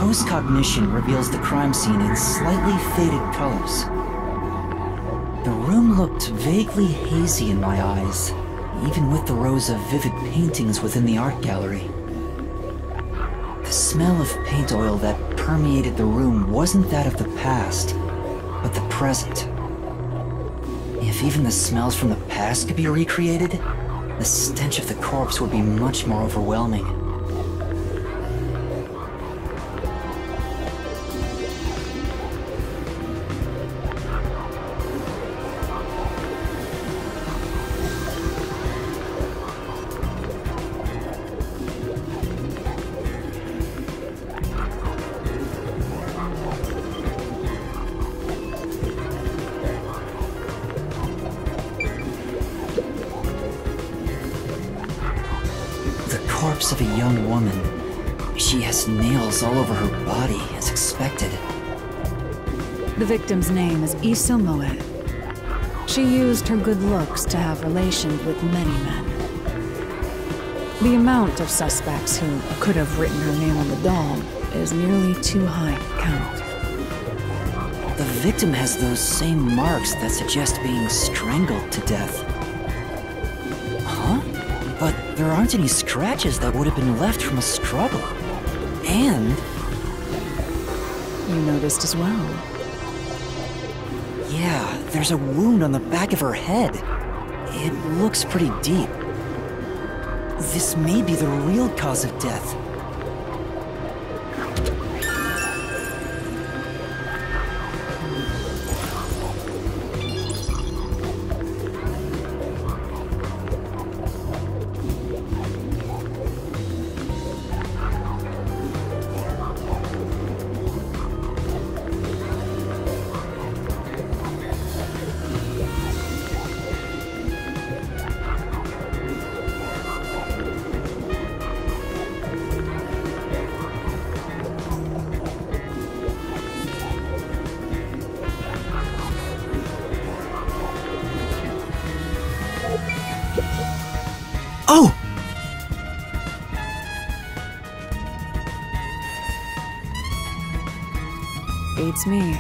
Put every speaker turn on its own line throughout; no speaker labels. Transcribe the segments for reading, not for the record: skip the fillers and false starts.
Post-cognition reveals the crime scene in slightly faded colors. The room looked vaguely hazy in my eyes, even with the rows of vivid paintings within the art gallery. The smell of paint oil that permeated the room wasn't that of the past, but the present. If even the smells from the past could be recreated, the stench of the corpse would be much more overwhelming. Of a young woman. She has nails all over her body, as expected.
The victim's name is Issa Moe. She used her good looks to have relations with many men. The amount of suspects who could have written her name on the doll is nearly too high to count.
The victim has those same marks that suggest being strangled to death. Huh? But there aren't any scratches that would have been left from a struggle. And...
You noticed as well.
Yeah, there's a wound on the back of her head. It looks pretty deep. This may be the real cause of death.
Oh!
Beats me.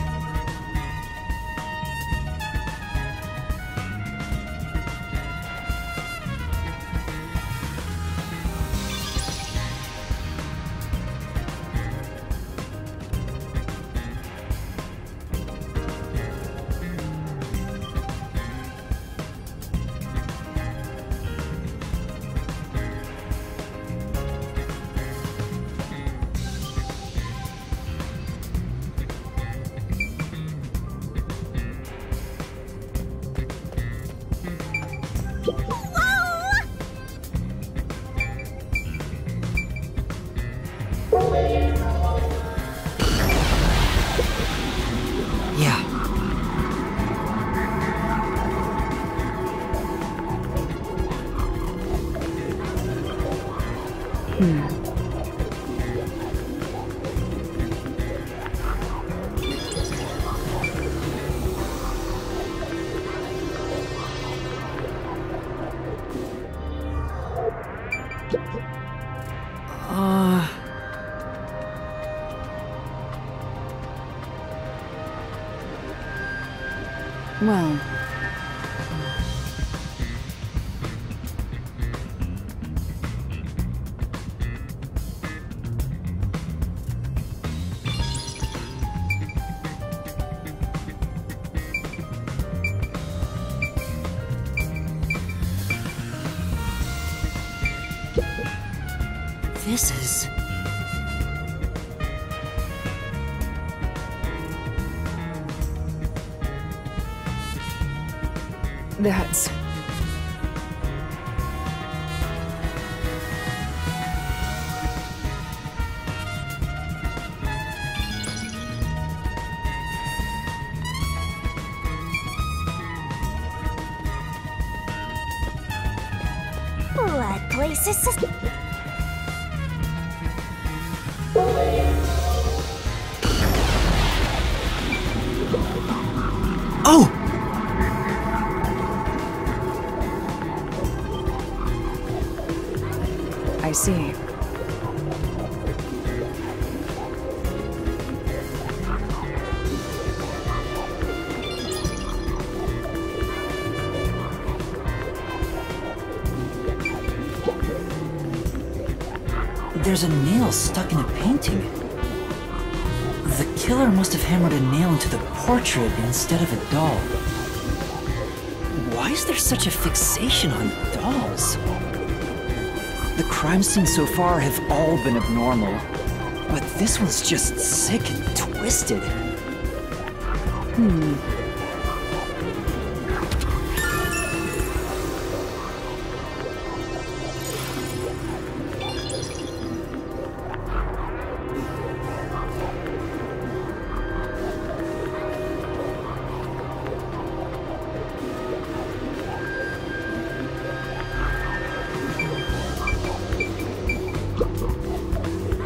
Yeah.
Well...
This is...
That's...
What place is this?
Oh!
I see.
There's a nail stuck in a painting. The killer must have hammered a nail into the portrait instead of a doll. Why is there such a fixation on dolls? The crime scenes so far have all been abnormal, but this one's just sick and twisted.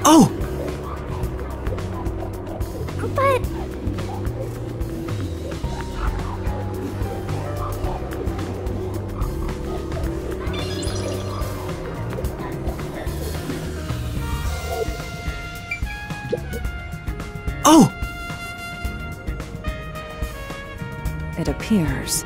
Oh!
But...
Oh!
It appears.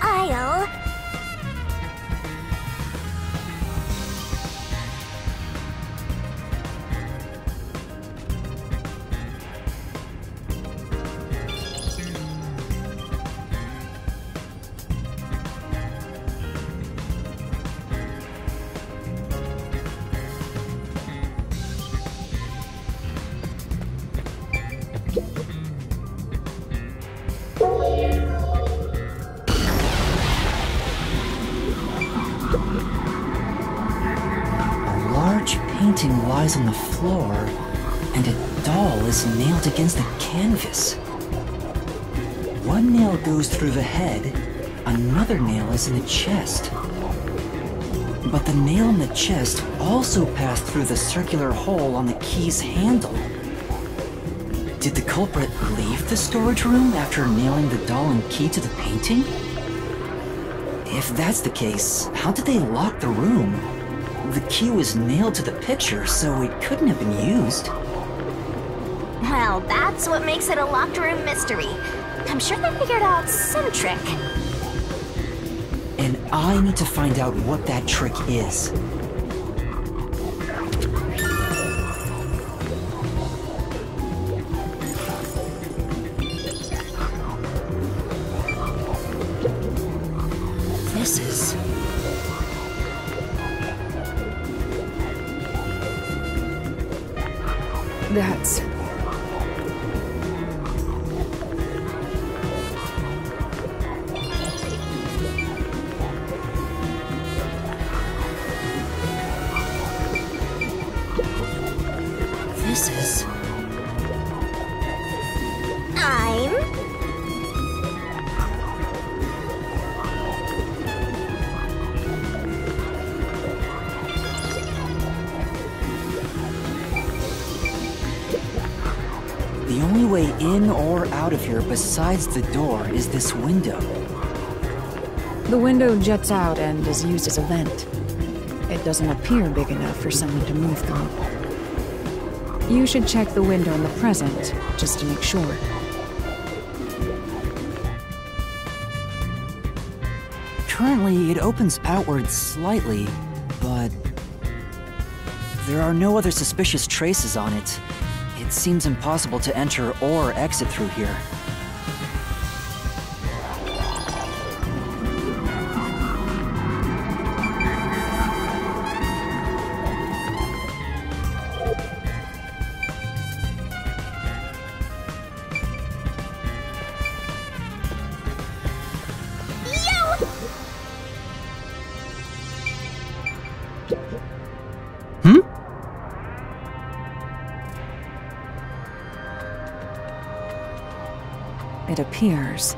I'll...
A large painting lies on the floor, and a doll is nailed against the canvas. One nail goes through the head, another nail is in the chest. But the nail in the chest also passed through the circular hole on the key's handle. Did the culprit leave the storage room after nailing the doll and key to the painting? If that's the case, how did they lock the room? The key was nailed to the picture, so it couldn't have been used.
Well, that's what makes it a locked room mystery. I'm sure they figured out some trick.
And I need to find out what that trick is. This is...
That's...
This is...
I'm...
The only way in or out of here besides the door is this window.
The window juts out and is used as a vent. It doesn't appear big enough for someone to move through. You should check the window in the present, just to make sure.
Currently, it opens outward slightly, but there are no other suspicious traces on it. It seems impossible to enter or exit through here.
It appears.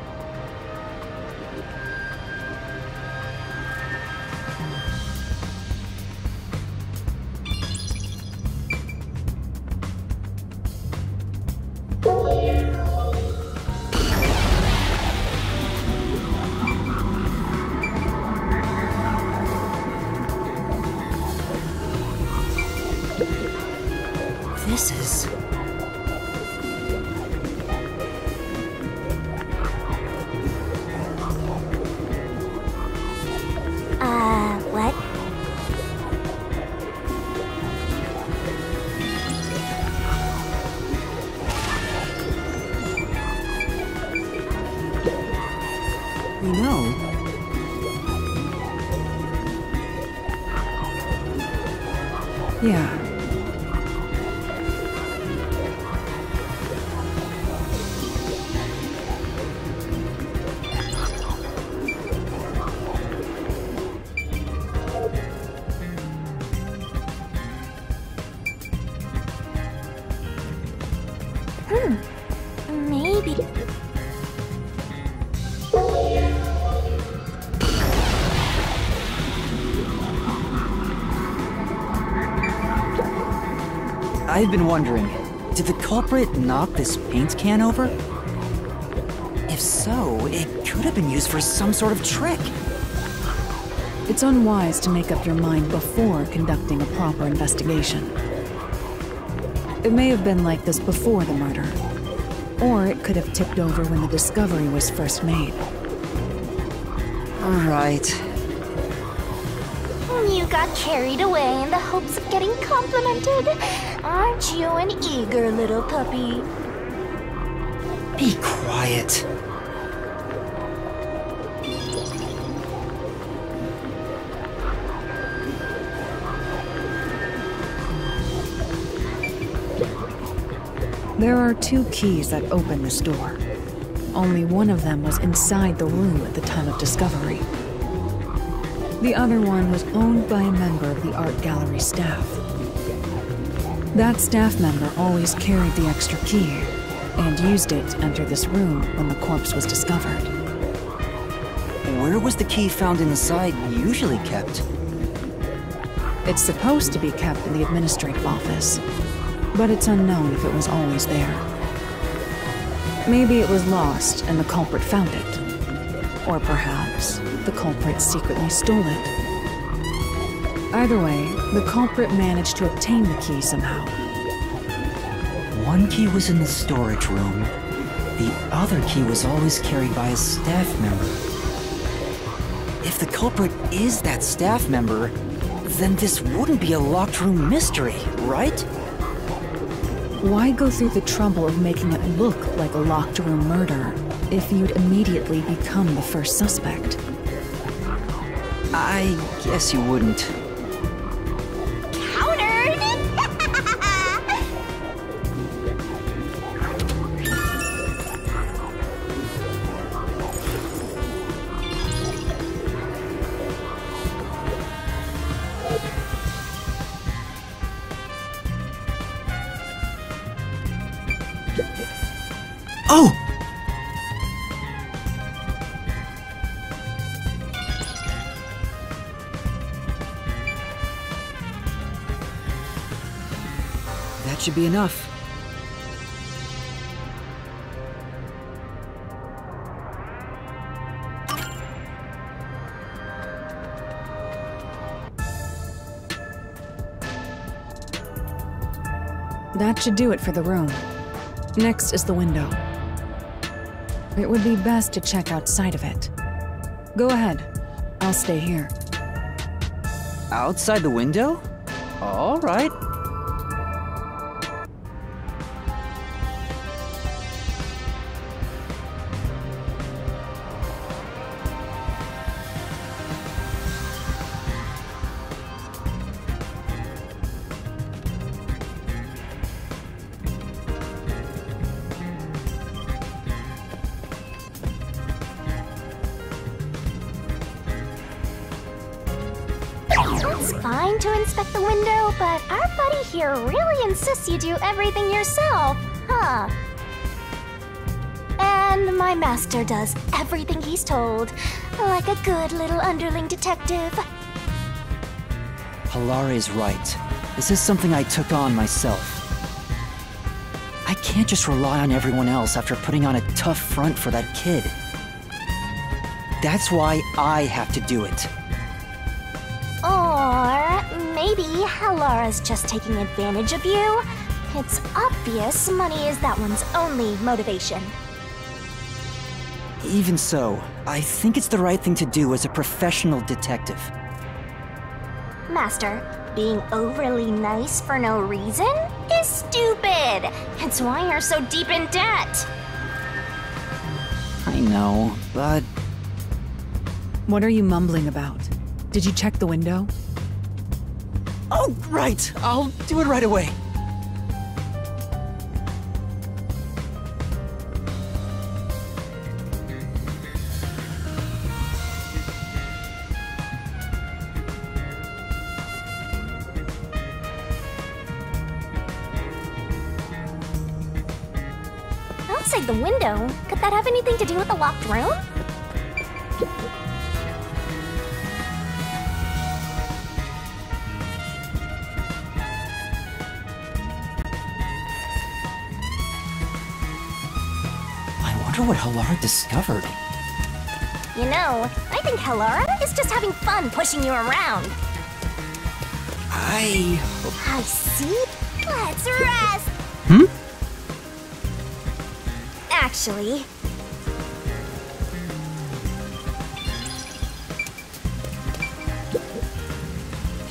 You know,
Yeah.
Maybe.
I've been wondering, did the culprit knock this paint can over? If so, it could have been used for some sort of trick.
It's unwise to make up your mind before conducting a proper investigation. It may have been like this before the murder, or it could have tipped over when the discovery was first made.
Alright.
You got carried away in the hopes of getting complimented. Aren't you an eager little puppy?
Be quiet.
There are 2 keys that open this door. Only one of them was inside the room at the time of discovery. The other one was owned by a member of the art gallery staff. That staff member always carried the extra key and used it to enter this room when the corpse was discovered.
Where was the key found inside usually kept?
It's supposed to be kept in the administrative office, but it's unknown if it was always there. Maybe it was lost and the culprit found it. Or perhaps the culprit secretly stole it. Either way, the culprit managed to obtain the key somehow.
One key was in the storage room. The other key was always carried by a staff member. If the culprit is that staff member, then this wouldn't be a locked room mystery, right?
Why go through the trouble of making it look like a locked room murder if you'd immediately become the first suspect?
I guess you wouldn't.
Countered!
Oh! That should be enough.
That should do it for the room. Next is the window. It would be best to check outside of it. Go ahead. I'll stay here.
Outside the window? All right.
It's fine to inspect the window, but our buddy here really insists you do everything yourself, huh? And my master does everything he's told, like a good little underling detective.
Hilare is right. This is something I took on myself. I can't just rely on everyone else after putting on a tough front for that kid. That's why I have to do it.
Or maybe Hilara's just taking advantage of you. It's obvious money is that one's only motivation.
Even so, I think it's the right thing to do as a professional detective.
Master, being overly nice for no reason is stupid. It's why you're so deep in debt.
I know, but
What are you mumbling about? Did you check the window?
Oh, right. I'll do it right away.
Outside the window? Could that have anything to do with the locked room?
I wonder what Halara discovered.
You know, I think Halara is just having fun pushing you around.
I
see. Let's rest. Actually,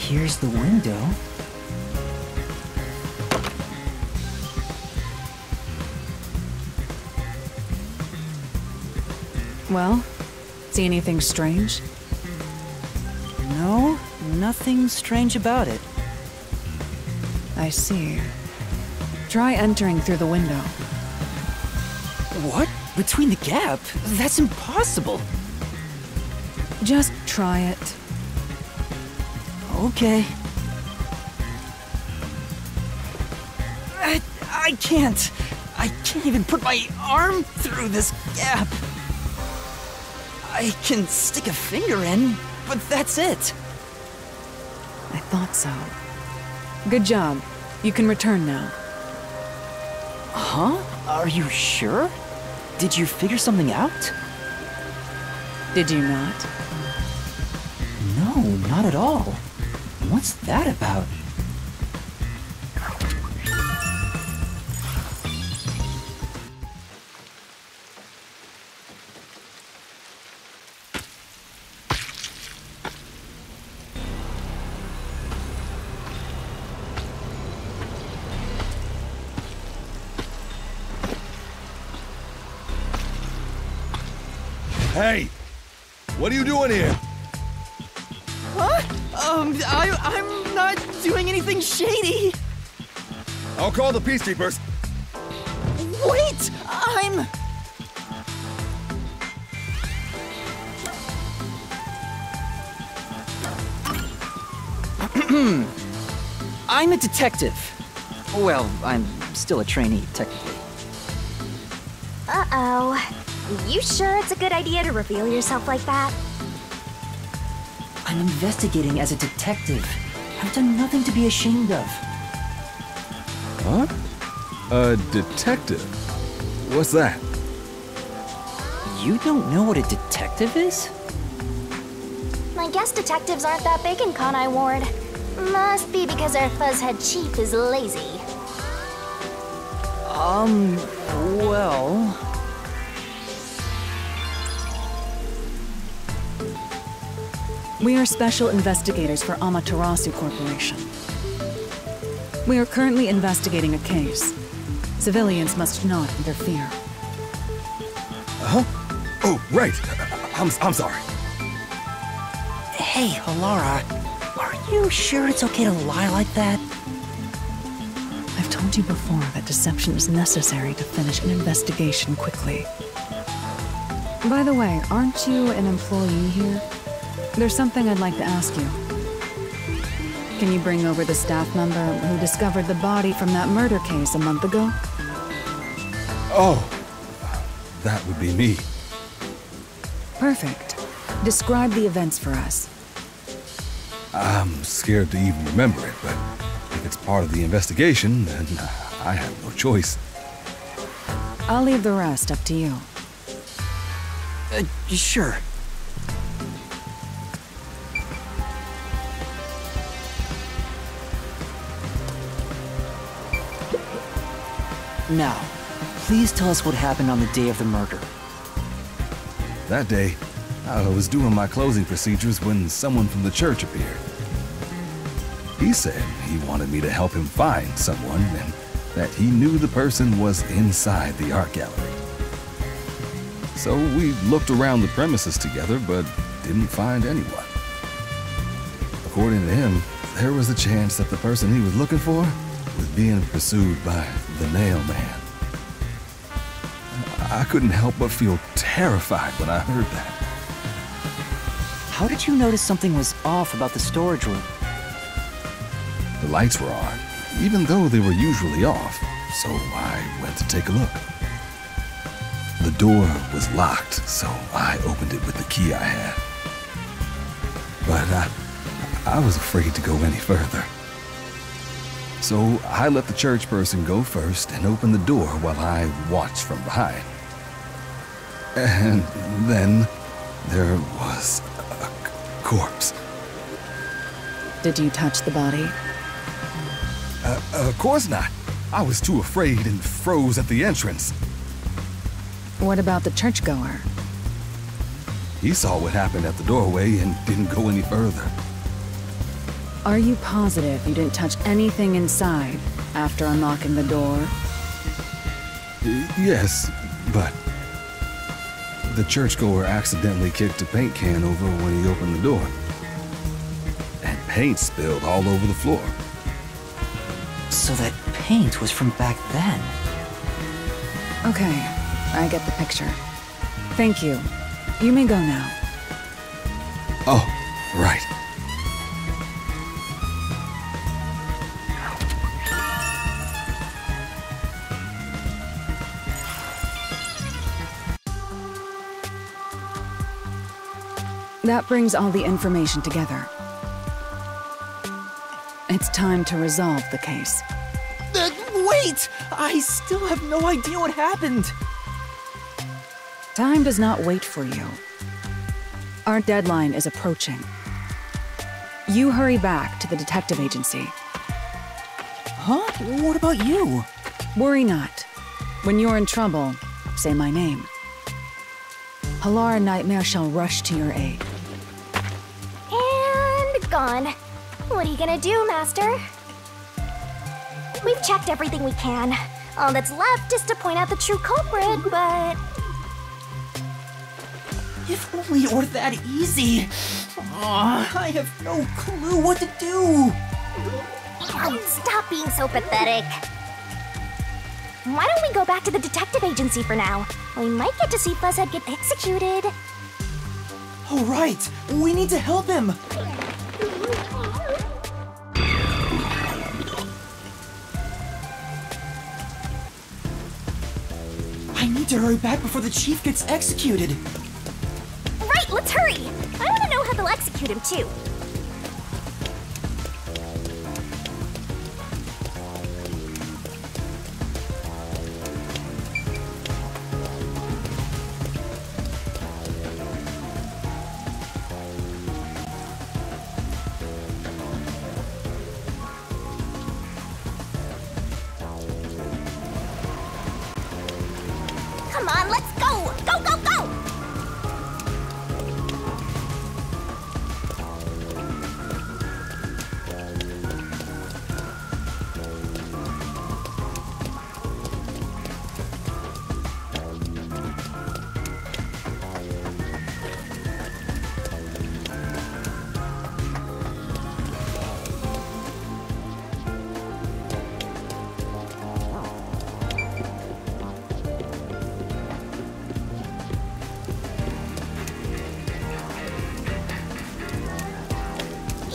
Here's the window.
Well, see anything strange?
No, nothing strange about it.
I see. Try entering through the window.
What? Between the gap? That's impossible.
Just try it.
Okay. I can't. I can't even put my arm through this gap. I can stick a finger in, but that's it.
I thought so. Good job. You can return now.
Huh? Are you sure? Did you figure something out?
Did you not?
No, not at all. What's that about?
Hey! What are you doing here?
Huh? I'm not doing anything shady.
I'll call the peacekeepers.
Wait! I'm a detective. Well, I'm still a trainee, technically.
uh-oh. You sure it's a good idea to reveal yourself like that?
I'm investigating as a detective. I've done nothing to be ashamed of.
Huh? A detective? What's that?
You don't know what a detective is?
I guess detectives aren't that big in Kanai Ward. Must be because our fuzzhead chief is lazy.
Well...
We are special investigators for Amaterasu Corporation. We are currently investigating a case. Civilians must not interfere.
Huh? Oh, right. I'm sorry.
Hey, Halara. Are you sure it's okay to lie like that?
I've told you before that deception is necessary to finish an investigation quickly. By the way, aren't you an employee here? There's something I'd like to ask you. Can you bring over the staff member who discovered the body from that murder case a month ago?
Oh, that would be me.
Perfect. Describe the events for us.
I'm scared to even remember it, but if it's part of the investigation, then I have no choice.
I'll leave the rest up to you.
Sure. Now, please tell us what happened on the day of the murder.
That day, I was doing my closing procedures when someone from the church appeared. He said he wanted me to help him find someone and that he knew the person was inside the art gallery. So we looked around the premises together, but didn't find anyone. According to him, there was a chance that the person he was looking for was being pursued by the Nail Man. I couldn't help but feel terrified when I heard that.
How did you notice something was off about the storage room?
The lights were on, even though they were usually off, so I went to take a look. The door was locked, so I opened it with the key I had. But I was afraid to go any further. So I let the church person go first and open the door while I watched from behind. And then there was a corpse.
Did you touch the body?
Of course not. I was too afraid and froze at the entrance.
What about the churchgoer?
He saw what happened at the doorway and didn't go any further.
Are you positive you didn't touch anything inside after unlocking the door?
Yes, but the churchgoer accidentally kicked a paint can over when he opened the door. And paint spilled all over the floor.
So that paint was from back then.
Okay, I get the picture. Thank you. You may go now.
Oh, right.
That brings all the information together. It's time to resolve the case.
Wait! I still have no idea what happened.
Time does not wait for you. Our deadline is approaching. You hurry back to the detective agency.
Huh? What about you?
Worry not. When you're in trouble, say my name. Halara Nightmare shall rush to your aid.
And gone. What are you gonna do, Master? We've checked everything we can. All that's left is to point out the true culprit, but...
If only it were that easy. Aw, I have no clue what to do.
Oh, stop being so pathetic. Why don't we go back to the detective agency for now? We might get to see Fuzzhead get executed.
All right, we need to help him. I need to hurry back before the chief gets executed.
Right, let's hurry. I want to know how they'll execute him, too. Come on, let's go! Go, go, go!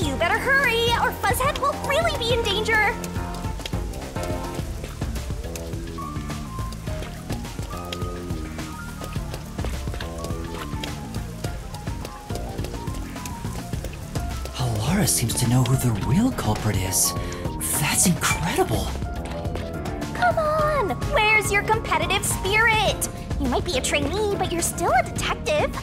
You better hurry, or Fuzzhead will really be in danger!
Halara seems to know who the real culprit is. That's incredible.
Come on! Where's your competitive spirit? You might be a trainee, but you're still a detective.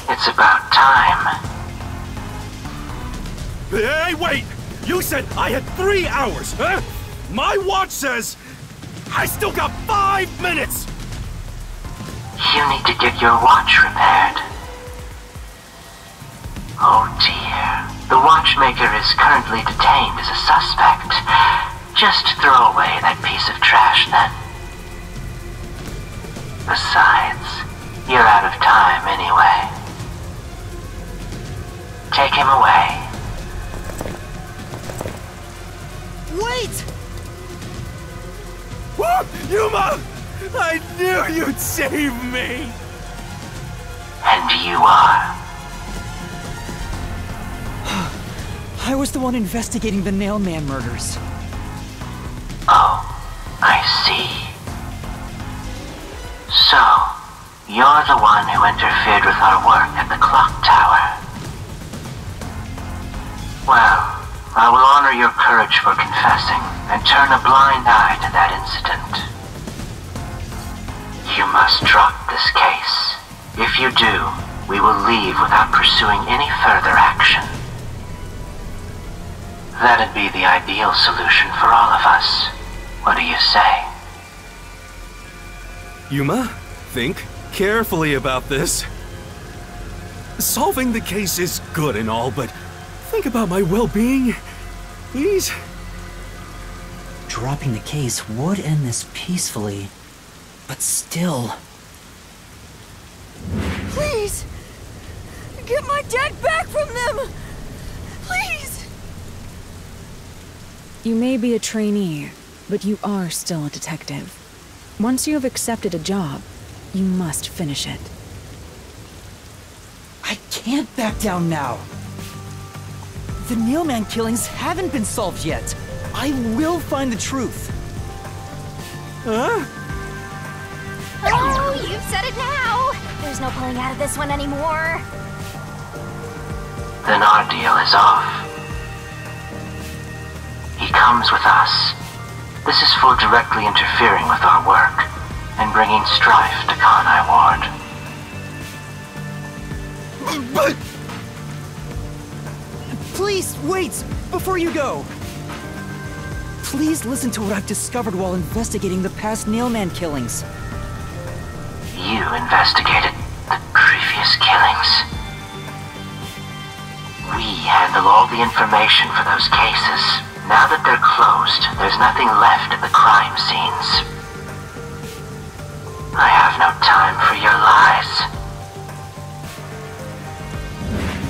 It's about time.
Hey, wait! You said I had 3 hours, huh? My watch says I still got 5 minutes!
You need to get your watch repaired. Oh dear. The watchmaker is currently detained as a suspect. Just throw away that piece of trash then. Besides, you're out of time anyway. Take him away.
Wait!
Whoa, Yuma! I knew you'd save me!
And you are.
I was the one investigating the Nailman murders.
Oh, I see. So, you're the one who interfered with our work at the clock tower. Well, I will honor your courage for confessing and turn a blind eye to that incident. You must drop this case. If you do, we will leave without pursuing any further action. That'd be the ideal solution for all of us. What do you say?
Yuma, think carefully about this. Solving the case is good and all, but think about my well-being, please.
Dropping the case would end this peacefully, but still...
Please! Get my dad back from them! Please!
You may be a trainee, but you are still a detective. Once you have accepted a job, you must finish it.
I can't back down now. The Nailman killings haven't been solved yet. I will find the truth.
Huh?
Oh, you've said it now! There's no pulling out of this one anymore.
Then our deal is off. He comes with us. This is for directly interfering with our work and bringing strife to Kanai Ward.
But...
Please, wait! Before you go! Please listen to what I've discovered while investigating the past Nailman killings.
You investigated the previous killings. We handle all the information for those cases. Now that they're closed, there's nothing left at the crime scenes. I have no time for your lies.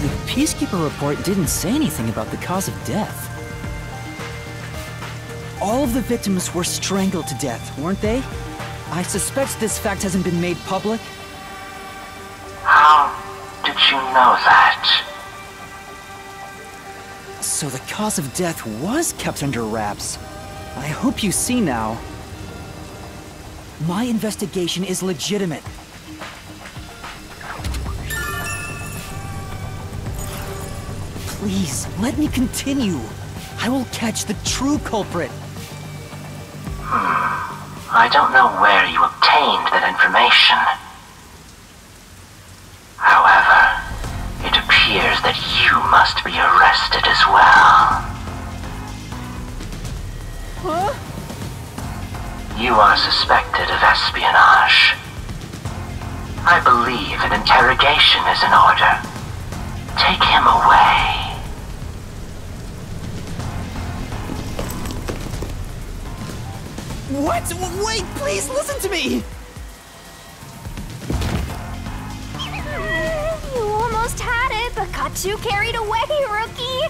The Peacekeeper report didn't say anything about the cause of death. All of the victims were strangled to death, weren't they? I suspect this fact hasn't been made public.
How did you know that?
So the cause of death was kept under wraps. I hope you see now. My investigation is legitimate. Please, let me continue. I will catch the true culprit.
I don't know where you obtained that information. However, it appears that you must be arrested as well.
Huh?
You are suspected of espionage. I believe an interrogation is in order. Take him away.
What? Wait, please listen to me!
You almost had it, but got too carried away, rookie!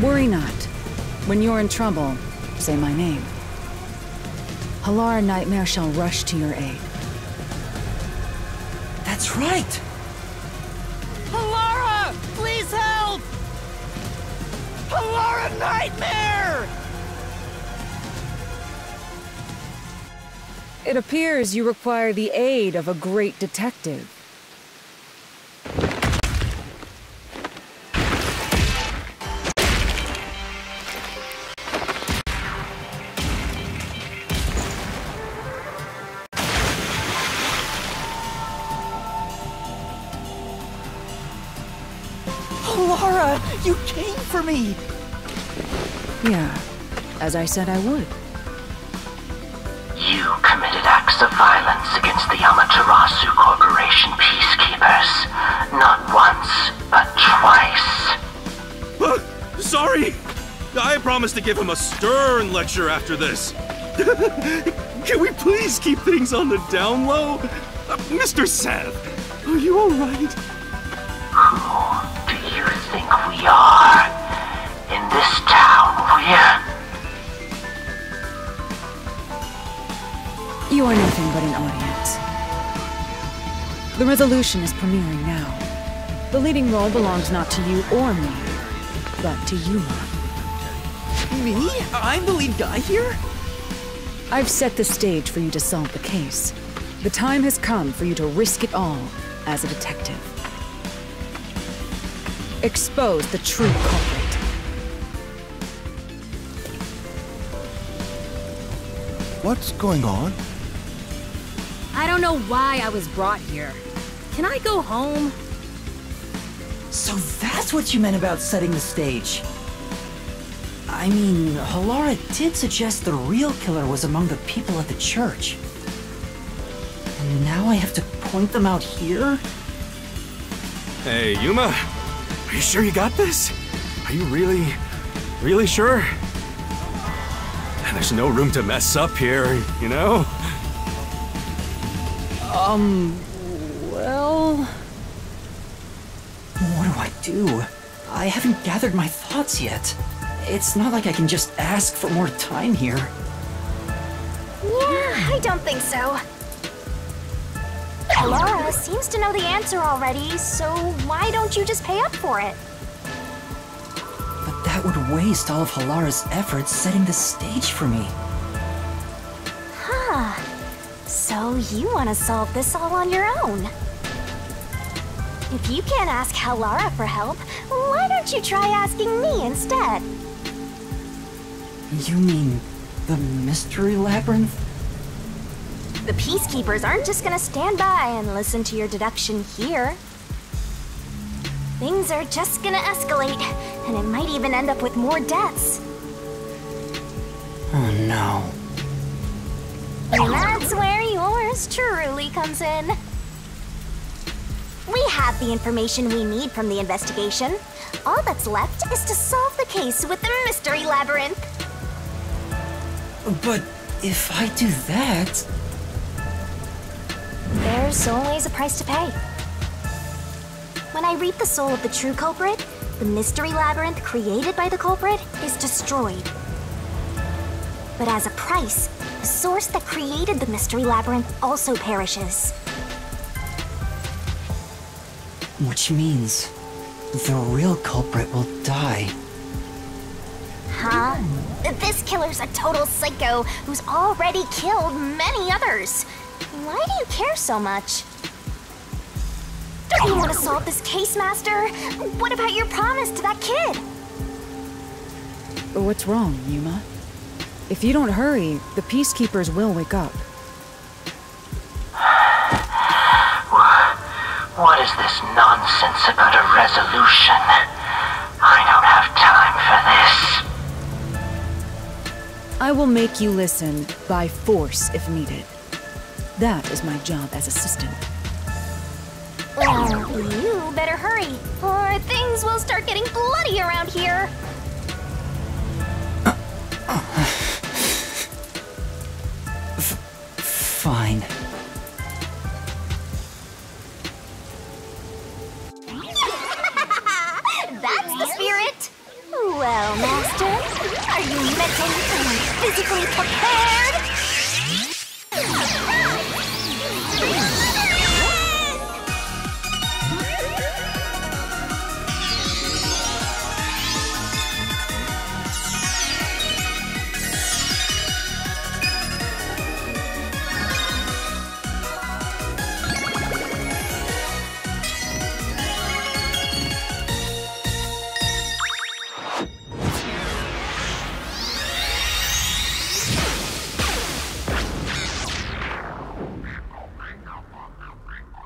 Worry not. When you're in trouble, say my name. Halara Nightmare shall rush to your aid.
That's right!
Halara! Please help! Halara Nightmare!
It appears you require the aid of a great detective.
You came for me!
Yeah, as I said I would.
You committed acts of violence against the Amaterasu Corporation peacekeepers. Not once, but twice.
Sorry! I promised to give him a stern lecture after this. Can we please keep things on the down low? Mr. Seth, are you alright?
Who do you think we are? In this town,
You are nothing but an audience. The resolution is premiering now. The leading role belongs not to you or me, but to Yuma.
Me? I'm the lead guy here?
I've set the stage for you to solve the case. The time has come for you to risk it all as a detective. Expose the true culprit.
What's going on?
I don't know why I was brought here. Can I go home?
So that's what you meant about setting the stage. I mean, Halara did suggest the real killer was among the people at the church. And now I have to point them out here?
Hey, Yuma, are you sure you got this? Are you really sure? There's no room to mess up here, you know?
Well...
What do I do? I haven't gathered my thoughts yet. It's not like I can just ask for more time here.
Yeah, I don't think so. Laura seems to know the answer already, so why don't you just pay up for it?
But that would waste all of Halara's efforts setting the stage for me.
Huh. So you want to solve this all on your own? If you can't ask Halara for help, why don't you try asking me instead?
You mean the mystery labyrinth?
The peacekeepers aren't just gonna stand by and listen to your deduction here. Things are just gonna escalate, and it might even end up with more deaths.
Oh no.
And that's where yours truly comes in. We have the information we need from the investigation. All that's left is to solve the case with the mystery labyrinth.
But if I do that...
There's always a price to pay. When I reap the soul of the true culprit, the mystery labyrinth created by the culprit is destroyed. But as a price, the source that created the mystery labyrinth also perishes.
Which means the real culprit will die.
Huh? This killer's a total psycho who's already killed many others. Why do you care so much? Don't you want to solve this case, Master? What about your promise to that kid?
What's wrong, Yuma? If you don't hurry, the peacekeepers will wake up.
What is this nonsense about a resolution? I don't have time for this.
I will make you listen by force if needed. That is my job as assistant.
Well, you better hurry, or things will start getting bloody around here.
Fine.
That's the spirit! Well, Master, are you mentally and physically prepared?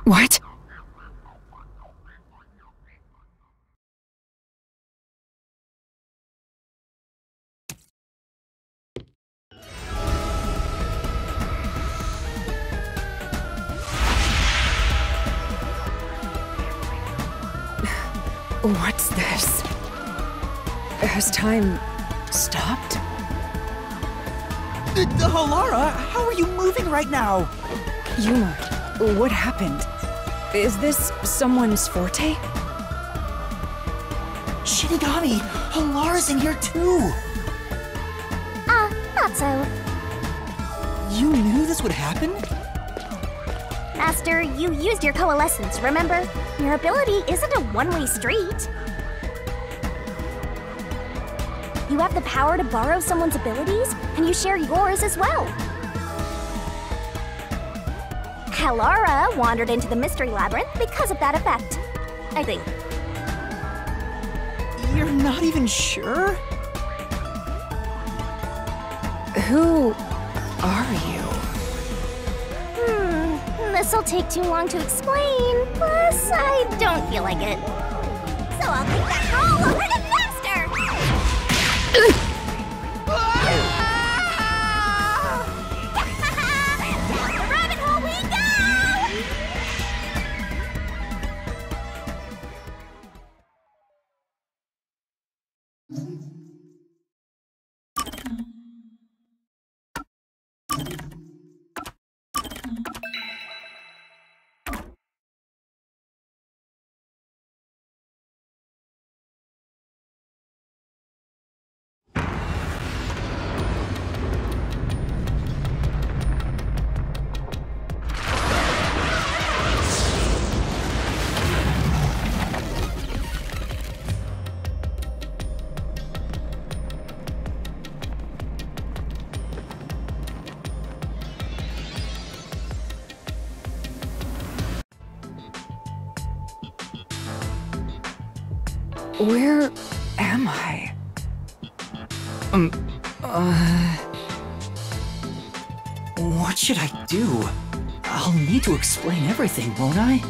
What? What's this? Has time stopped?
Halara, how are you moving right now?
Yuma, what happened? Is this someone's forte?
Shinigami, Halara's in here too!
Not so.
You knew this would happen?
Master, you used your coalescence, remember? Your ability isn't a one-way street. You have the power to borrow someone's abilities, and you share yours as well. Halara wandered into the Mystery Labyrinth because of that effect, I think.
You're not even sure?
Who are you?
This'll take too long to explain, plus I don't feel like it. So I'll take that roll over to Master! Down the rabbit hole we go!
Where am I?
What should I do? I'll need to explain everything, won't I?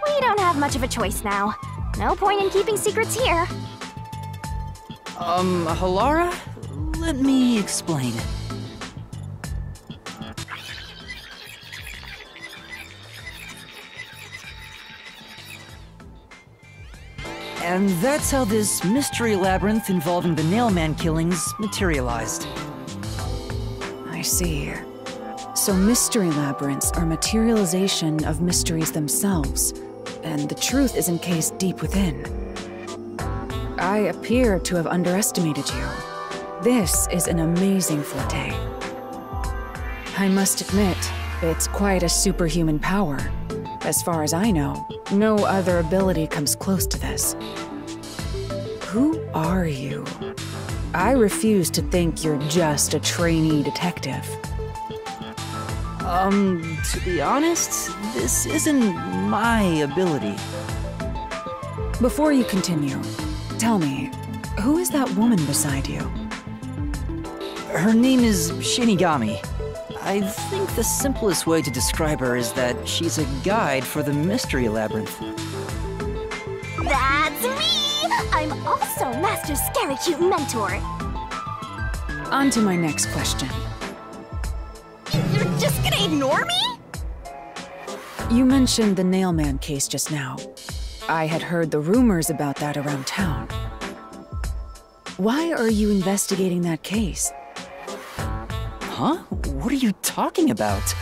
We don't have much of a choice now. No point in keeping secrets here.
Halara? Let me explain. And that's how this mystery labyrinth involving the Nailman killings materialized.
I see. So mystery labyrinths are materialization of mysteries themselves, and the truth is encased deep within. I appear to have underestimated you. This is an amazing forte. I must admit, it's quite a superhuman power. As far as I know, no other ability comes close to this. Who are you? I refuse to think you're just a trainee detective.
To be honest, this isn't my ability.
Before you continue, tell me, who is that woman beside you?
Her name is Shinigami. I think the simplest way to describe her is that she's a guide for the Mystery Labyrinth.
That's me! I'm also Master Scary Cute Mentor.
On to my next question.
You're just gonna ignore me?
You mentioned the Nailman case just now. I had heard the rumors about that around town. Why are you investigating that case?
Huh? What are you talking about?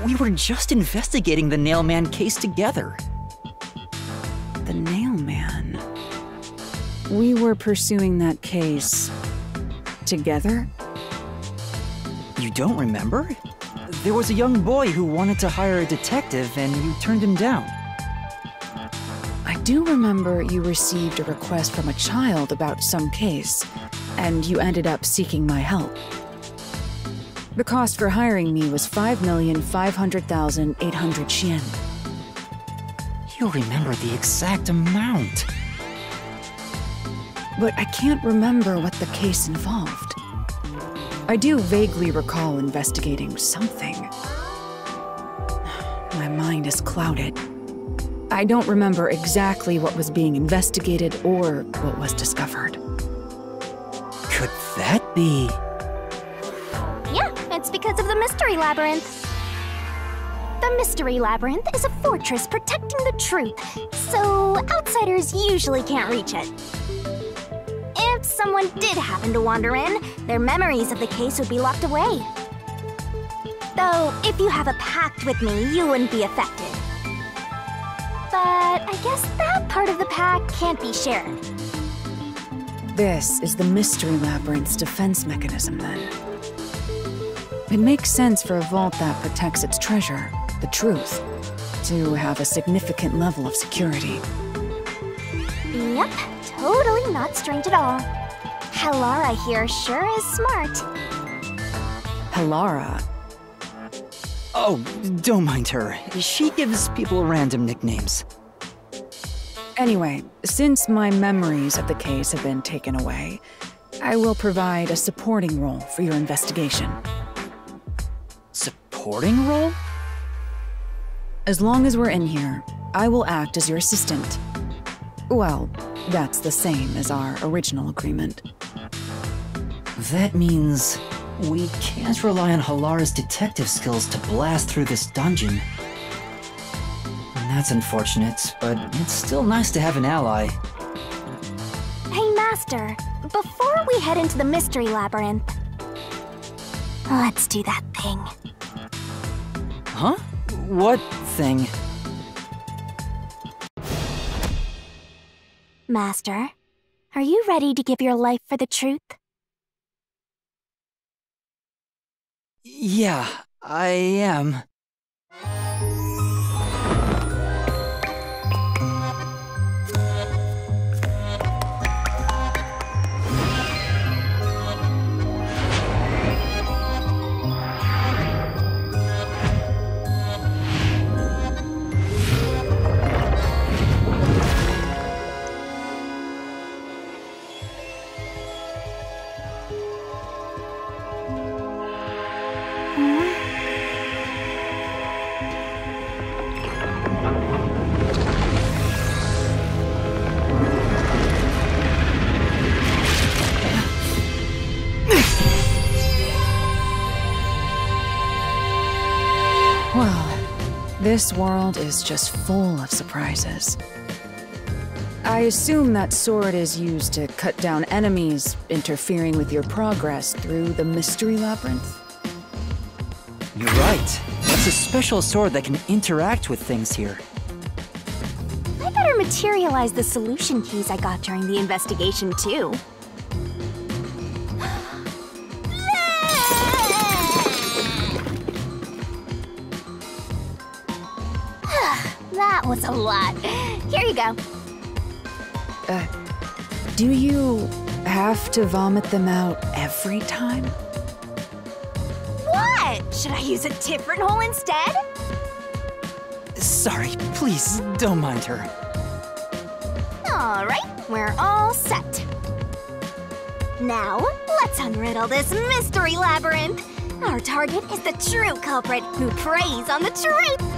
We were just investigating the Nailman case together.
The Nailman. We were pursuing that case together?
You don't remember? There was a young boy who wanted to hire a detective and you turned him down.
I do remember you received a request from a child about some case, and you ended up seeking my help. The cost for hiring me was 5,500,800 yen.
You remember the exact amount.
But I can't remember what the case involved. I do vaguely recall investigating something. My mind is clouded. I don't remember exactly what was being investigated or what was discovered.
Could that be?
Yeah, it's because of the Mystery Labyrinth. The Mystery Labyrinth is a fortress protecting the truth, so outsiders usually can't reach it. If someone did happen to wander in, their memories of the case would be locked away. Though, if you have a pact with me, you wouldn't be affected. But I guess that part of the pact can't be shared.
This is the Mystery Labyrinth's defense mechanism, then. It makes sense for a vault that protects its treasure, the truth, to have a significant level of security.
Yep, totally not strange at all. Halara here sure is smart.
Halara?
Oh, don't mind her. She gives people random nicknames.
Anyway, since my memories of the case have been taken away, I will provide a supporting role for your investigation.
Supporting role?
As long as we're in here, I will act as your assistant. Well, that's the same as our original agreement.
That means we can't rely on Halara's detective skills to blast through this dungeon. That's unfortunate, but it's still nice to have an ally.
Hey, Master, before we head into the Mystery Labyrinth, let's do that thing.
Huh? What thing?
Master, are you ready to give your life for the truth?
Yeah, I am.
This world is just full of surprises. I assume that sword is used to cut down enemies interfering with your progress through the Mystery Labyrinth.
You're right. It's a special sword that can interact with things here.
I better materialize the solution keys I got during the investigation, too. That was a lot. Here you go.
Do you have to vomit them out every time?
What? Should I use a different hole instead?
Sorry, please, don't mind her.
All right, we're all set. Now, let's unriddle this Mystery Labyrinth. Our target is the true culprit who preys on the truth.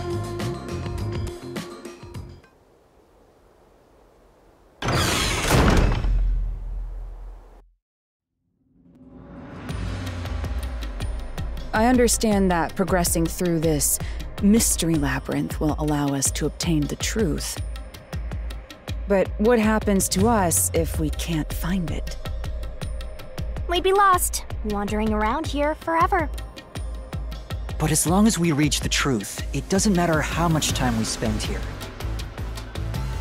I understand that progressing through this Mystery Labyrinth will allow us to obtain the truth. But what happens to us if we can't find it?
We'd be lost, wandering around here forever.
But as long as we reach the truth, it doesn't matter how much time we spend here.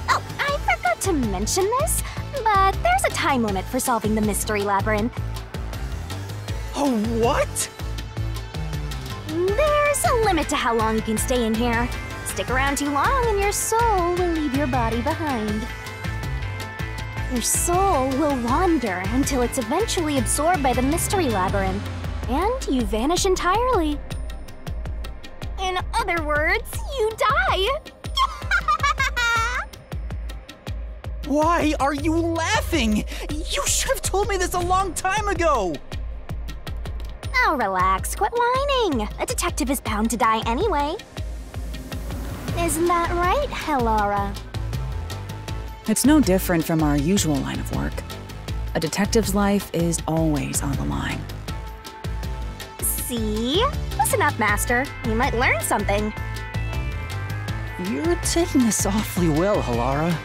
Oh, I forgot to mention this, but there's a time limit for solving the Mystery Labyrinth.
Oh, what?
There's a limit to how long you can stay in here. Stick around too long and your soul will leave your body behind. Your soul will wander until it's eventually absorbed by the Mystery Labyrinth, and you vanish entirely. In other words, you die.
Why are you laughing? You should have told me this a long time ago!
Oh, relax, quit whining. A detective is bound to die anyway. Isn't that right, Halara?
It's no different from our usual line of work. A detective's life is always on the line.
See? Listen up, Master. You might learn something.
You're taking this awfully well, Halara.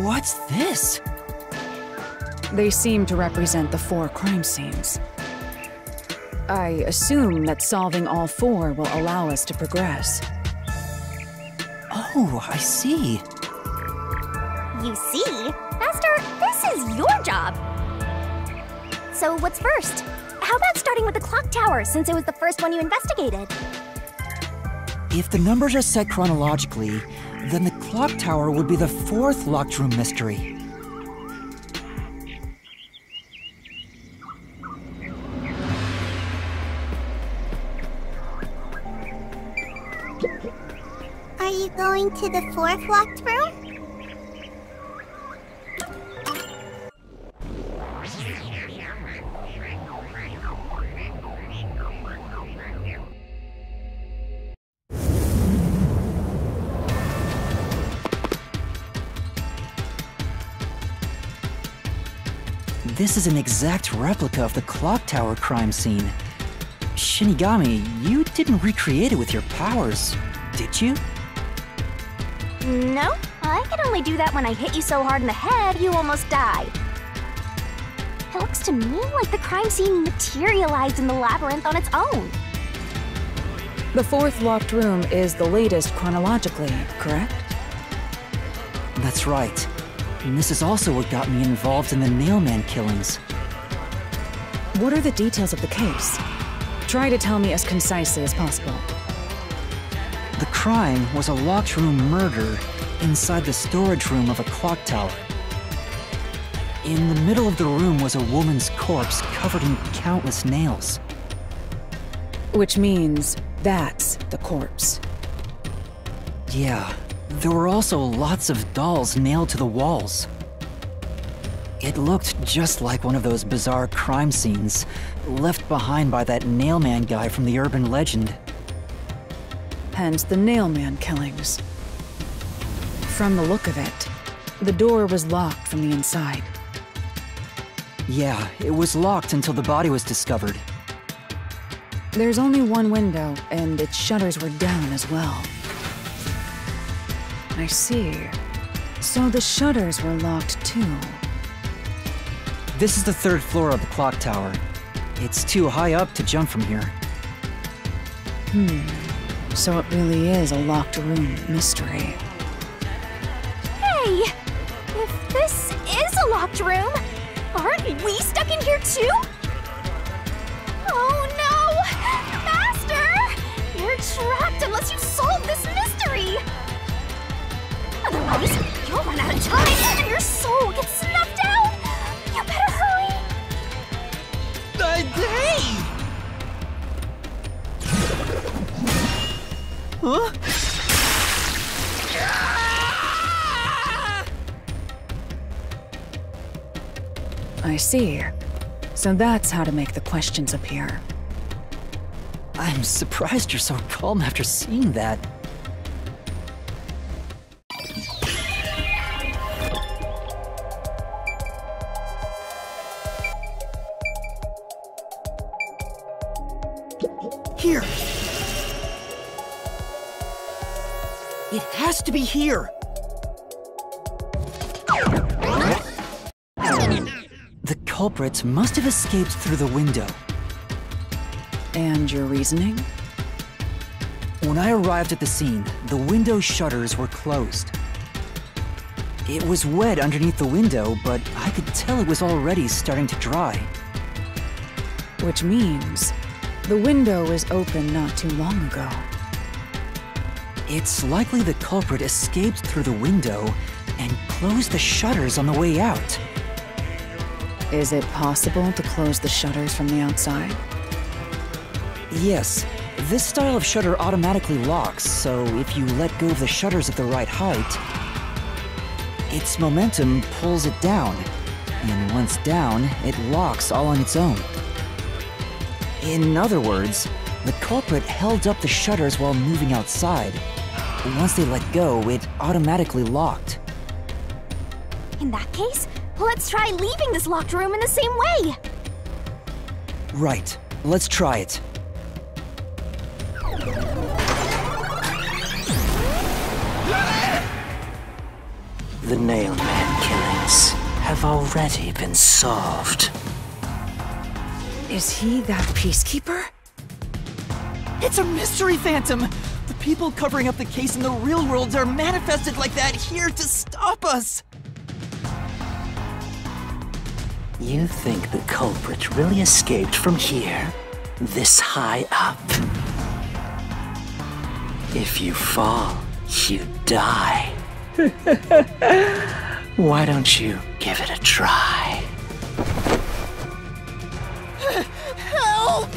What's this?
They seem to represent the 4 crime scenes. I assume that solving all 4 will allow us to progress.
Oh, I see.
You see? Master, this is your job. So what's first? How about starting with the clock tower, since it was the first one you investigated?
If the numbers are set chronologically, then the clock tower would be the 4th locked room mystery.
Are you going to the 4th locked room?
This is an exact replica of the clock tower crime scene. Shinigami, you didn't recreate it with your powers, did you?
No, I can only do that when I hit you so hard in the head you almost died. It looks to me like the crime scene materialized in the labyrinth on its own.
The 4th locked room is the latest chronologically, correct?
That's right. And this is also what got me involved in the Nailman killings.
What are the details of the case? Try to tell me as concisely as possible.
The crime was a locked room murder inside the storage room of a clock tower. In the middle of the room was a woman's corpse covered in countless nails.
Which means that's the corpse.
Yeah, there were also lots of dolls nailed to the walls. It looked just like one of those bizarre crime scenes left behind by that Nailman guy from the urban legend.
Hence the Nailman killings. From the look of it, the door was locked from the inside.
Yeah, it was locked until the body was discovered.
There's only one window, and its shutters were down as well. I see. So the shutters were locked too.
This is the 3rd floor of the clock tower. It's too high up to jump from here.
So it really is a locked room mystery.
Hey! If this is a locked room, aren't we stuck in here too? Oh no! Master! You're trapped unless you solve this mystery! Otherwise, you'll run out of time and your soul gets snuffed out! You better hurry!
Hey! Huh?
I see. So that's how to make the questions appear.
I'm surprised you're so calm after seeing that. Here! It has to be here! The culprit must have escaped through the window.
And your reasoning?
When I arrived at the scene, the window shutters were closed. It was wet underneath the window, but I could tell it was already starting to dry.
Which means the window was open not too long ago.
It's likely the culprit escaped through the window and closed the shutters on the way out.
Is it possible to close the shutters from the outside?
Yes, this style of shutter automatically locks, so if you let go of the shutters at the right height, its momentum pulls it down. And once down, it locks all on its own. In other words, the culprit held up the shutters while moving outside. Once they let go, it automatically locked.
In that case, let's try leaving this locked room in the same way!
Right. Let's try it.
The Nailman killings have already been solved.
Is he that peacekeeper?
It's a mystery phantom! The people covering up the case in the real world are manifested like that here to stop us!
You think the culprit really escaped from here? This high up? If you fall, you die. Why don't you give it a try?
Help!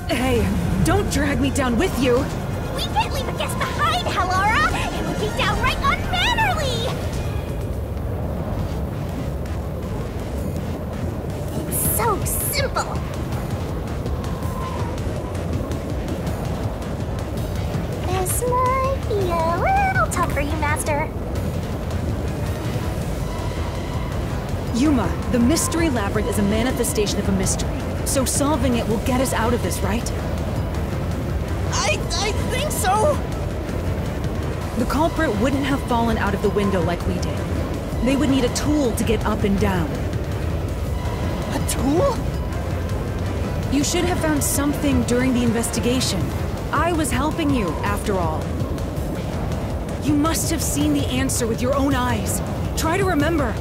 Hey, don't drag me down with you!
We can't leave a guest behind, Hallara! It would be downright unmannerly! It's so simple! This might be a little tough for you, Master.
Yuma, the Mystery Labyrinth is a manifestation of a mystery. So solving it will get us out of this, right?
I think so!
The culprit wouldn't have fallen out of the window like we did. They would need a tool to get up and down.
A tool?
You should have found something during the investigation. I was helping you, after all. You must have seen the answer with your own eyes. Try to remember.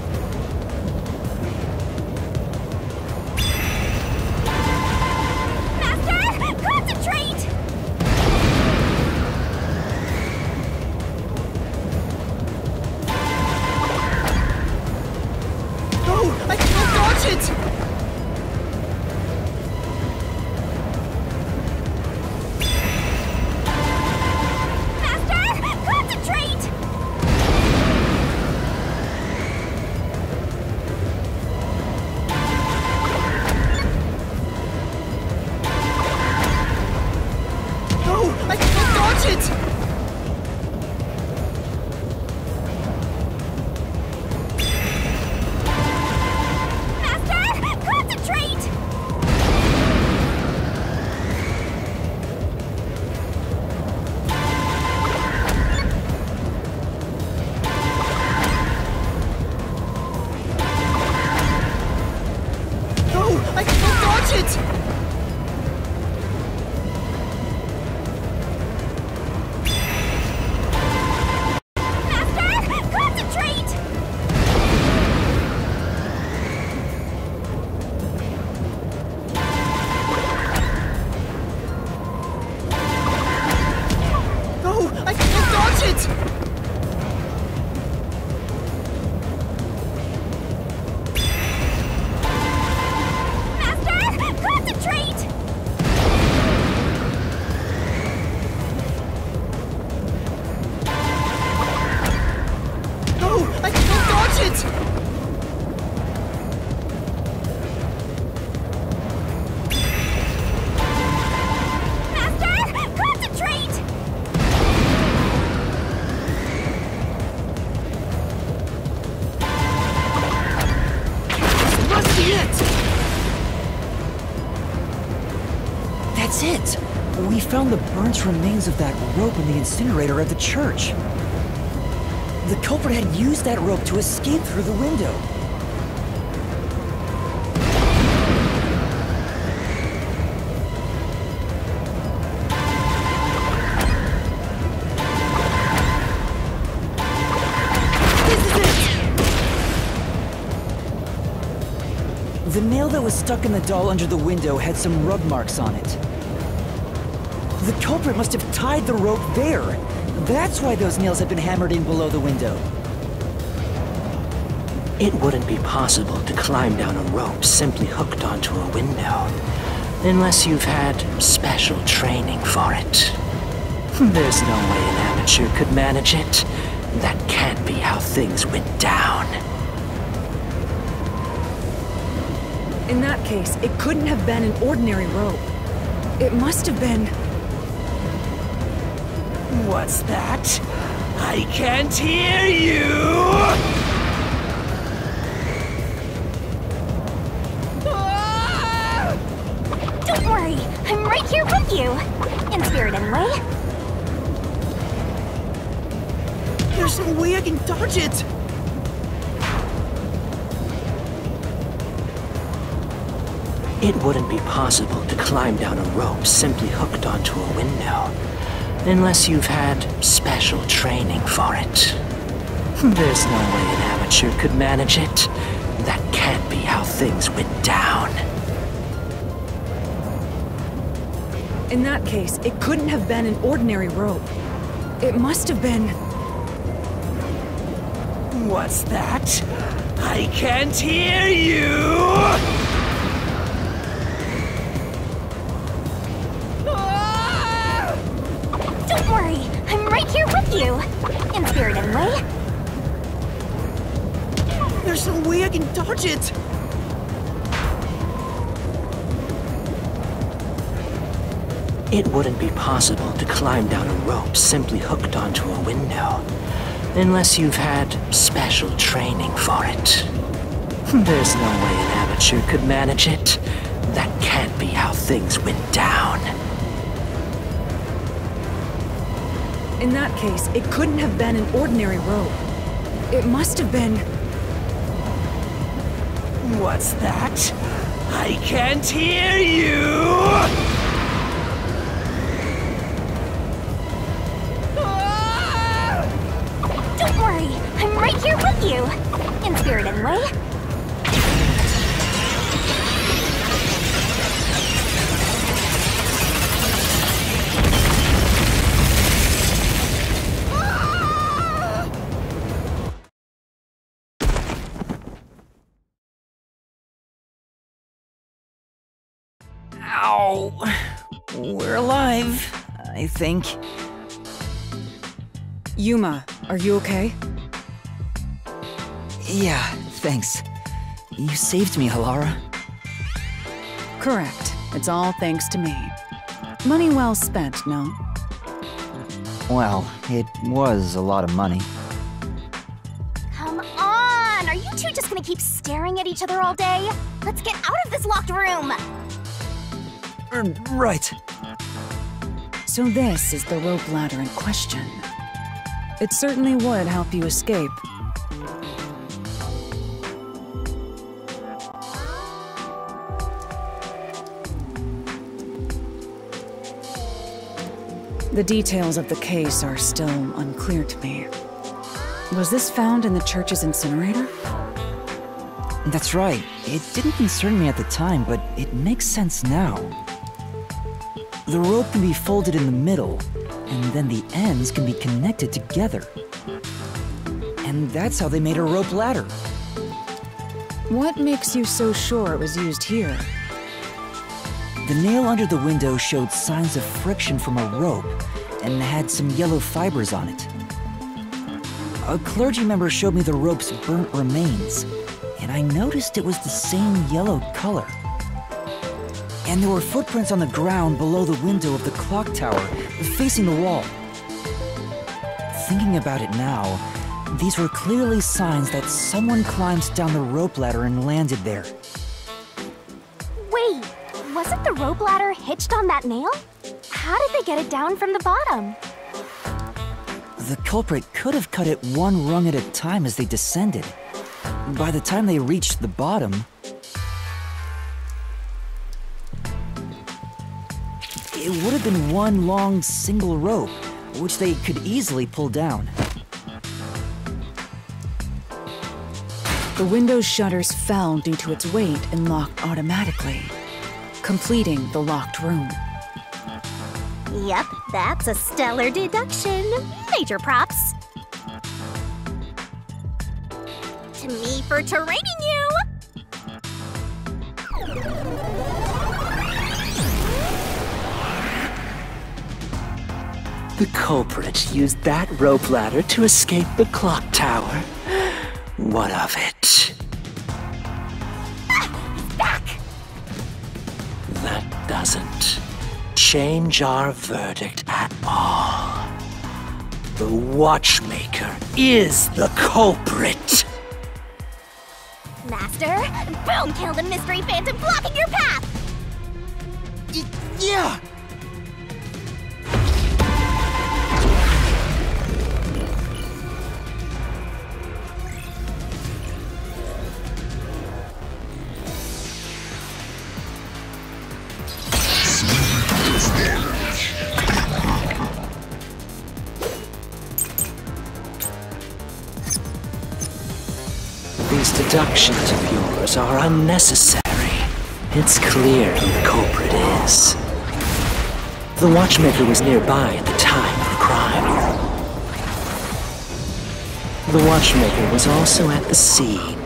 That's it! We found the burnt remains of that rope in the incinerator at the church. The culprit had used that rope to escape through the window. The nail that was stuck in the doll under the window had some rub marks on it. The culprit must have tied the rope there. That's why those nails had been hammered in below the window.
It wouldn't be possible to climb down a rope simply hooked onto a window. unless you've had special training for it. There's no way an amateur could manage it. That can't be how things went down.
In that case, it couldn't have been an ordinary rope. It must have been...
What's that? I can't hear you!
Don't worry, I'm right here with you. In spirit, anyway.
There's no way I can dodge it!
It wouldn't be possible to climb down a rope simply hooked onto a window, unless you've had special training for it. There's no way an amateur could manage it. That can't be how things went down.
In that case, it couldn't have been an ordinary rope. It must have been...
What's that? I can't hear you!
Don't worry, I'm right here with you. In spirit, anyway.
There's no way I can dodge it!
It wouldn't be possible to climb down a rope simply hooked onto a window, unless you've had special training for it. There's no way an amateur could manage it. That can't be how things went down.
In that case, it couldn't have been an ordinary rope. It must have been...
What's that? I can't hear you!
Don't worry, I'm right here with you. In spirit, anyway.
Ow! We're alive, I think.
Yuma, are you okay?
Yeah, thanks. You saved me, Halara.
Correct. It's all thanks to me. Money well spent, no?
Well, it was a lot of money.
Come on! Are you two just gonna keep staring at each other all day? Let's get out of this locked room!
Right.
So this is the rope ladder in question. It certainly would help you escape. The details of the case are still unclear to me. Was this found in the church's incinerator?
That's right. It didn't concern me at the time, but it makes sense now. The rope can be folded in the middle, and then the ends can be connected together. And that's how they made a rope ladder.
What makes you so sure it was used here?
The nail under the window showed signs of friction from a rope and had some yellow fibers on it. A clergy member showed me the rope's burnt remains, and I noticed it was the same yellow color. And there were footprints on the ground below the window of the clock tower, facing the wall. Thinking about it now, these were clearly signs that someone climbed down the rope ladder and landed there.
Wait, wasn't the rope ladder hitched on that nail? How did they get it down from the bottom?
The culprit could have cut it one rung at a time as they descended. By the time they reached the bottom, it would have been one long single rope, which they could easily pull down.
The window's shutters fell due to its weight and locked automatically, completing the locked room.
Yep, that's a stellar deduction. Major props. To me for training you!
The culprit used that rope ladder to escape the clock tower. What of it?
He's back!
That doesn't change our verdict at all. The Watchmaker is the culprit!
Master, boom! Kill the mystery phantom blocking your path!
Yeah!
These deductions of yours are unnecessary. It's clear who the culprit is. The Watchmaker was nearby at the time of the crime. The Watchmaker was also at the scene.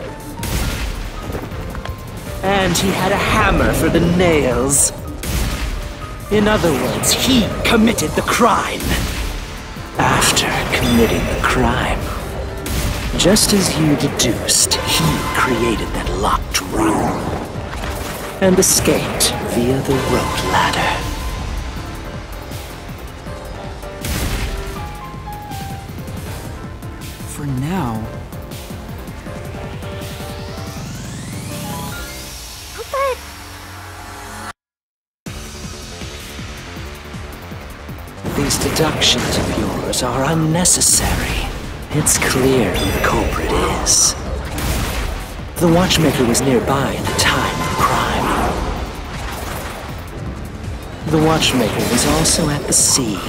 And he had a hammer for the nails. In other words, he committed the crime. After committing the crime, just as you deduced, he created that locked room and escaped via the rope ladder.
For now.
But...
These deductions of yours are unnecessary. It's clear who the culprit is. The Watchmaker was nearby at the time of the crime. The Watchmaker was also at the scene.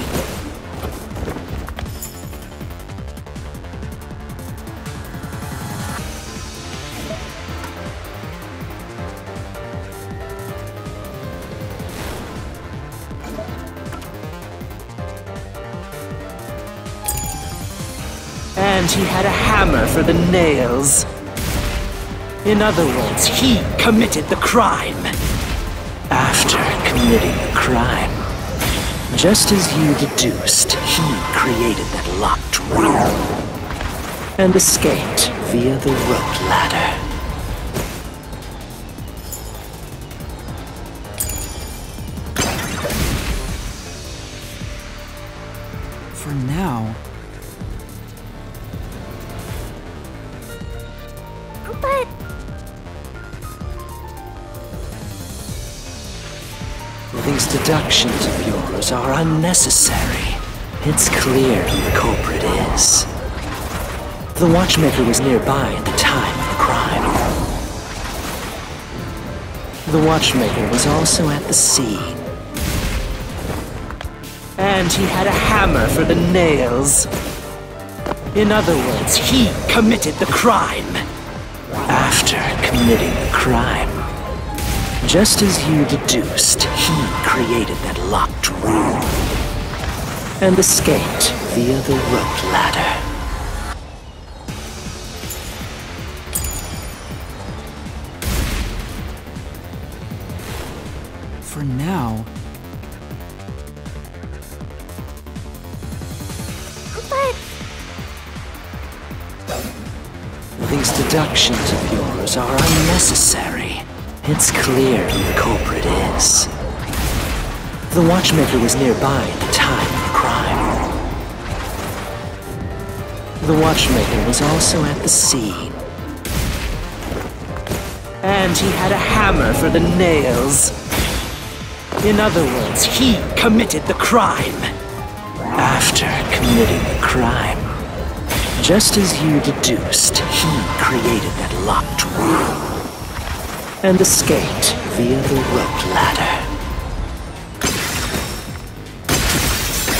And he had a hammer for the nails. In other words, he committed the crime. After committing the crime, just as you deduced, he created that locked room and escaped via the rope ladder.
For now.
But...
These deductions of yours are unnecessary. It's clear who the culprit is. The Watchmaker was nearby at the time of the crime. The Watchmaker was also at the scene. And he had a hammer for the nails. In other words, he committed the crime. After committing the crime, just as you deduced, he created that locked room and escaped via the rope ladder.
For now.
But...
These deductions of yours are unnecessary. It's clear who the culprit is. The Watchmaker was nearby at the time of the crime. The Watchmaker was also at the scene. And he had a hammer for the nails. In other words, he committed the crime. After committing the crime, just as you deduced, he created that locked room and escaped via the rope ladder.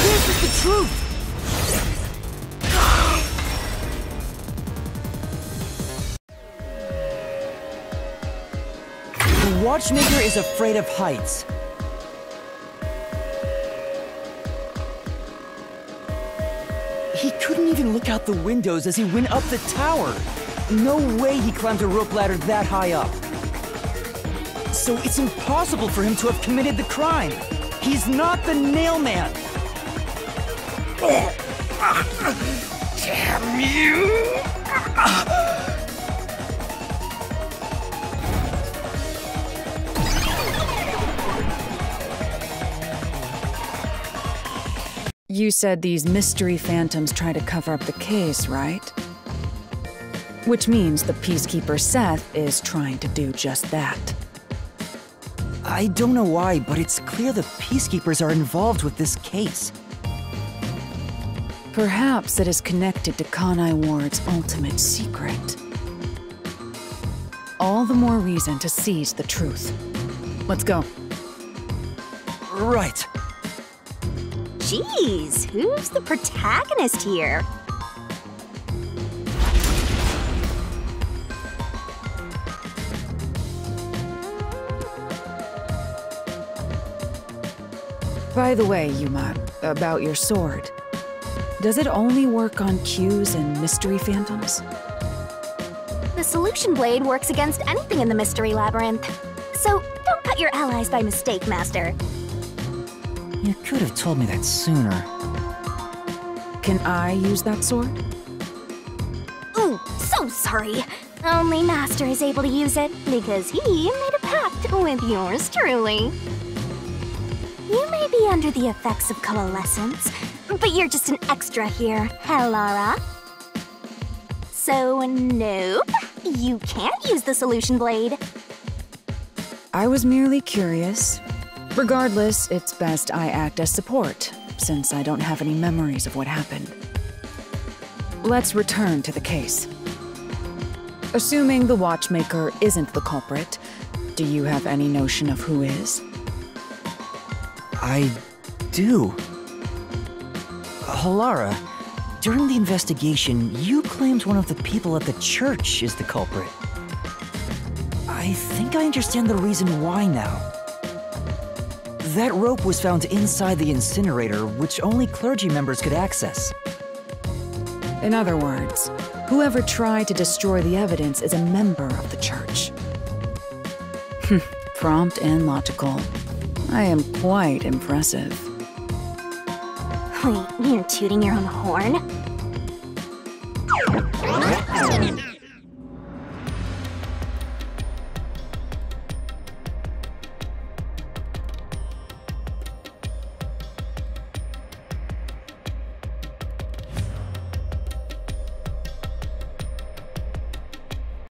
This is the truth! The Watchmaker is afraid of heights. He couldn't even look out the windows as he went up the tower. No way he climbed a rope ladder that high up. So it's impossible for him to have committed the crime. He's not the Nailman.
Damn you!
You said these mystery phantoms try to cover up the case, right? Which means the Peacekeeper Seth is trying to do just that.
I don't know why, but it's clear the Peacekeepers are involved with this case.
Perhaps it is connected to Kanai Ward's ultimate secret. All the more reason to seize the truth. Let's go.
Right.
Jeez, who's the protagonist here?
By the way, Yuma, about your sword. Does it only work on cues and mystery phantoms?
The solution blade works against anything in the mystery labyrinth. So don't cut your allies by mistake, Master.
You could have told me that sooner.
Can I use that sword?
Ooh, so sorry. Only Master is able to use it because he made a pact with yours truly. You may be under the effects of coalescence, but you're just an extra here, Hellara. So, nope, you can't use the solution blade.
I was merely curious. Regardless, it's best I act as support, since I don't have any memories of what happened. Let's return to the case. Assuming the watchmaker isn't the culprit, do you have any notion of who is?
I do. Hellara, during the investigation, you claimed one of the people at the church is the culprit. I think I understand the reason why now. That rope was found inside the incinerator, which only clergy members could access.
In other words, whoever tried to destroy the evidence is a member of the church. Prompt and logical. I am quite impressive.
Wait, you're tooting your own horn?